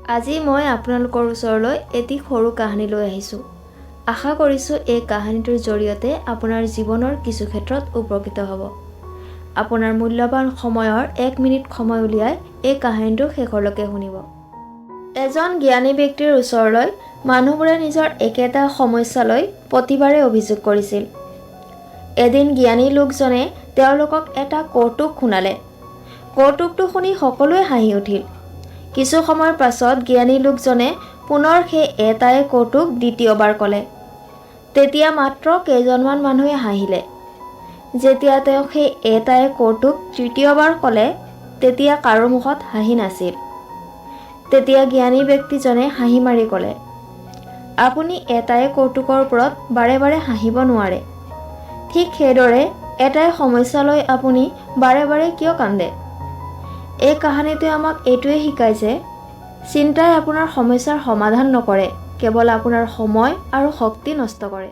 আজি মই আপোনালোকৰ ওচৰলৈ এটি সৰু কাহিনী লৈ আহিছোঁ। আশা কৰিছোঁ এই কাহিনীটোৰ জৰিয়তে আপোনাৰ জীৱনৰ কিছু ক্ষেত্ৰত উপকৃত হ'ব। আপোনাৰ মূল্যৱান সময়ৰ 1 মিনিট সময় উলিয়াই এই কাহিনীটো শেষলৈকে শুনিব। এজন জ্ঞানী ব্যক্তিৰ ওচৰলৈ মানুহবোৰে নিজৰ একেটা সমস্যালৈ প্ৰতিবাৰে অভিযোগ কৰিছিল। এদিন জ্ঞানী লোকজনে তেওঁলোকক এটা কৌতুক শুনালে। কৌতুকটো শুনি সকলোৱে হাঁহি উঠিল। কিছু সময়ৰ পাছত জ্ঞানী লোকজনে পুনৰ সেই এটাই কৌতুক দ্বিতীয়বাৰ ক'লে। তেতিয়া মাত্ৰ কেইজনমান মানুহে হাঁহিলে। যেতিয়া তেওঁ সেই এটাই কৌতুক তৃতীয়বাৰ ক'লে তেতিয়া কাৰো মুখত হাঁহি নাছিল। তেতিয়া জ্ঞানী ব্যক্তিজনে হাঁহি মাৰি ক'লে, আপুনি এটাই কৌতুকৰ ওপৰত বাৰে বাৰে হাঁহিব নোৱাৰে। ঠিক সেইদৰে এটাই সমস্যালৈ আপুনি বাৰে বাৰে কিয় কান্দে? এই কাহিনীটোৱে আমাক এইটোৱে শিকায় যে চিন্তাই আপোনাৰ সমস্যাৰ সমাধান নকৰে, কেৱল আপোনাৰ সময় আৰু শক্তি নষ্ট কৰে।